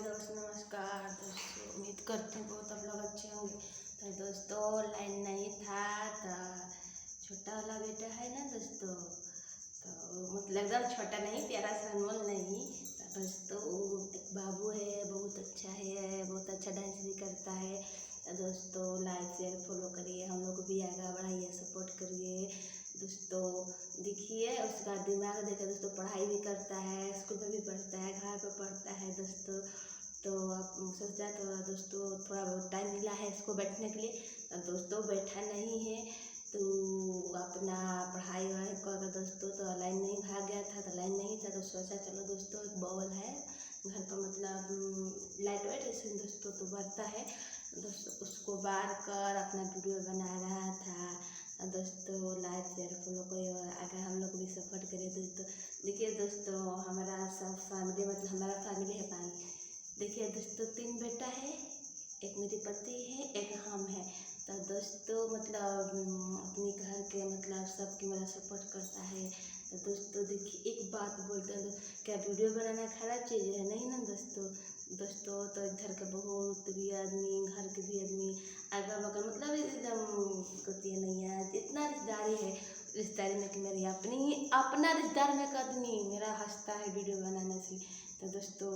दोस्त नमस्कार दोस्तों, उम्मीद करती हूँ बहुत आप लोग अच्छे होंगे। तो दोस्तों लाइन नहीं था तो छोटा वाला बेटा है ना दोस्तों, तो मतलब एकदम छोटा नहीं, प्यारा सा अनमोल नहीं। तो दोस्तों एक बाबू है, बहुत अच्छा है, बहुत अच्छा डांस भी करता है। तो दोस्तों लाइक शेयर फॉलो करिए, हम लोग को भी आगे बढ़ाइए, सपोर्ट करिए दोस्तों। देखिए उसका दिमाग देखिए दोस्तों, पढ़ाई भी करता है, स्कूल में भी पढ़ता है, घर पर पढ़ता है दोस्तों। तो आप सोचा तो दोस्तों थोड़ा बहुत टाइम मिला है इसको बैठने के लिए, तो दोस्तों बैठा नहीं है तो अपना पढ़ाई वढ़ाई कर दोस्तों। तो लाइन नहीं भाग गया था, तो लाइन नहीं था तो सोचा चलो दोस्तों एक बॉल है घर पर, मतलब लाइट वाइट ऐसे दोस्तों तो बढ़ता है दोस्तों, उसको बार कर अपना वीडियो बना रहा था दोस्तों। लाइक शेयर फॉलो करिए और आगे हम लोग भी सपोर्ट करिए दोस्तों। देखिए दोस्तों हमारा सब फैमिली, मतलब हमारा फैमिली है पाँच। देखिए दोस्तों 3 बेटा है, एक मेरी पति है, एक हम है। तो दोस्तों मतलब अपने घर के मतलब सबकी मेरा सपोर्ट करता है। तो दोस्तों देखिए एक बात बोलते हैं, क्या वीडियो बनाना खराब चीज़ है? नहीं ना दोस्तों। दोस्तों तो इधर के बहुत भी आदमी, घर के भी आदमी, अगल बगल मतलब एकदम कहती है नहीं यार, इतना रिश्तेदारी है, रिश्तेदारी में कि मेरी अपना रिश्तेदार में एक आदमी मेरा हंसता है वीडियो बनाने से। तो दोस्तों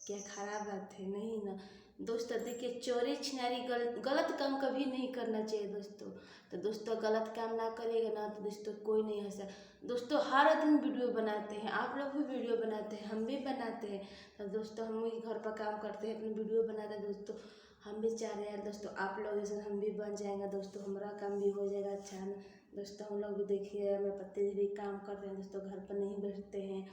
क्या खराब बात है? नहीं ना दोस्तों। देखिए चोरी छिनारी गलत काम कभी नहीं करना चाहिए दोस्तों। तो दोस्तों गलत काम ना करिएगा ना तो दोस्तों कोई नहीं हंसा दोस्तों। हर आदमी वीडियो बनाते हैं, आप लोग भी वीडियो बनाते हैं, हम भी बनाते हैं। तो दोस्तों हम भी घर पर काम करते हैं, अपने वीडियो बनाते हैं दोस्तों। हम भी चाह रहे हैं दोस्तों आप लोग जैसे हम भी बन जाएंगे दोस्तों, हमारा काम भी हो जाएगा अच्छा ना दोस्तों। हम लोग भी देखिए मेरे पति भी काम कर रहे हैं दोस्तों, घर पर नहीं बैठते हैं,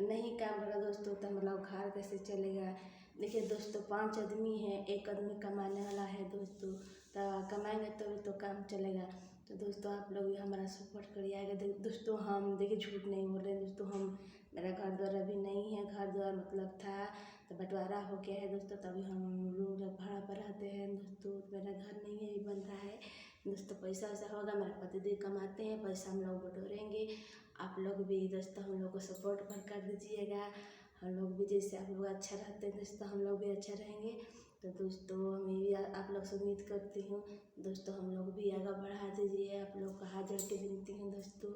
नहीं काम करेगा दोस्तों तो मतलब घर कैसे चलेगा? देखिए दोस्तों 5 आदमी हैं, एक आदमी कमाने वाला है दोस्तों, तो कमाएंगे तभी तो काम चलेगा। तो दोस्तों आप लोग भी हमारा सपोर्ट करिएगा दोस्तों। हम देखिए झूठ नहीं बोल रहे हैं दोस्तों, हम मेरा घर द्वार अभी नहीं है, घर द्वार मतलब था तो बंटवारा हो गया है दोस्तों, तभी हम लोग भाड़ा पर रहते हैं दोस्तों। मेरा घर नहीं है, बन रहा है दोस्तों, पैसा वैसा होगा, मेरे पतिदेव कमाते हैं, पैसा हम लोग बटोरेंगे। आप लोग भी दोस्तों हम लोग को सपोर्ट कर दीजिएगा, हम लोग भी जैसे आप लोग अच्छा रहते हैं दोस्तों हम लोग भी अच्छा रहेंगे। तो दोस्तों मैं भी आप लोग से उम्मीद करती हूँ दोस्तों, हम लोग भी आगे बढ़ा दीजिए, आप लोग का हाथ जोड़ के विनती हूँ दोस्तों।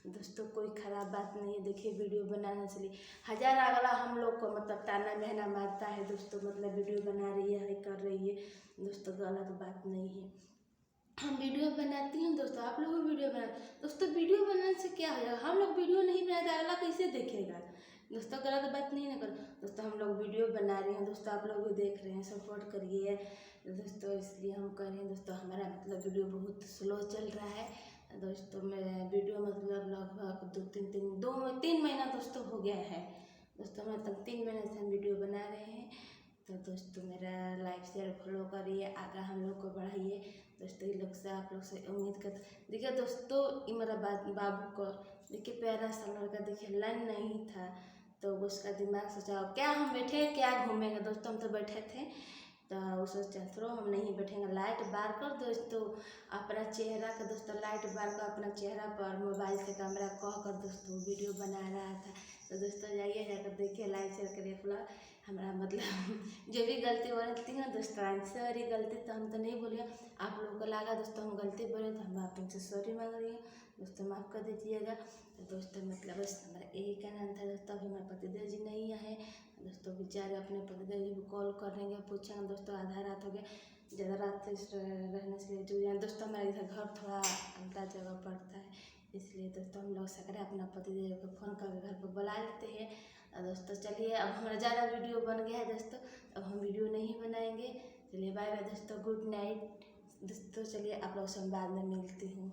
दोस्तों कोई ख़राब बात नहीं है, देखिए वीडियो बनाने से लिए हज़ार अगला हम लोग को मतलब ताना महना मारता है दोस्तों, मतलब वीडियो बना रही है कर रही है दोस्तों, गलत बात नहीं है। हम वीडियो बनाती हूँ दोस्तों, आप लोग भी वीडियो बना दोस्तों। वीडियो बनाने से क्या हो जाएगा? हम लोग वीडियो नहीं बनाते अगला कैसे देखेगा दोस्तों? गलत बात नहीं ना करो दोस्तों, हम लोग वीडियो बना रहे हैं दोस्तों, आप लोग भी देख रहे हैं, सपोर्ट करिए दोस्तों। इसलिए हम कह रहे हैं दोस्तों हमारा मतलब वीडियो बहुत स्लो चल रहा है दोस्तों। मैं वीडियो मतलब लगभग 2-3 महीना दोस्तों हो गया है दोस्तों, मतलब 3 महीने से हम वीडियो बना रहे हैं। तो दोस्तों मेरा लाइक शेयर फॉलो करिए, आगे हम लोग को बढ़ाइए दोस्तों। ये लोग से आप लोग से उम्मीद कर देखिए दोस्तों, ये मेरा बाबू को देखिए प्यारा सा लड़का, देखिए लाइन नहीं था तो उसका दिमाग सोचा क्या हम बैठे क्या घूमेंगे दोस्तों, हम तो बैठे थे तो सोचा थोड़ा हम नहीं बैठेंगे, लाइट बार कर दोस्तों अपना चेहरा का दोस्तों, लाइट बार कर अपना चेहरा पर मोबाइल से कैमरा कह कर दोस्तों वीडियो बना रहा था। तो दोस्तों जाइए जाकर देखिए, लाइक शेयर करिए फॉलो। हमारा मतलब जो भी गलती बरतती हैं दोस्तों, सॉरी गलती तो हम तो नहीं बोलिए, आप लोगों को लगा दोस्तों हम गलती बोले तो हम आप उनसे सॉरी मांग रही हूँ दोस्तों, माफ़ कर दीजिएगा। तो दोस्तों मतलब बस हमारा यही कहना था दोस्तों। अभी हमारे पतिदेव जी नहीं आए दोस्तों, बेचारे अपने पतिदेव जी को कॉल करेंगे पूछेंगे दोस्तों, आधा रात हो गया, ज़्यादा रात रहने से लेट हो जाए दोस्तों। हमारे इधर घर थोड़ा अलग जगह पड़ता है, इसलिए दोस्तों हम लोग सकरे अपना पतिदेव को फ़ोन करके घर पर बुला लेते हैं। दोस्तों चलिए अब हमारा ज़्यादा वीडियो बन गया है दोस्तों, अब हम वीडियो नहीं बनाएंगे। चलिए बाय बाय दोस्तों, गुड नाइट दोस्तों। चलिए आप लोग से बाद में मिलती हूँ।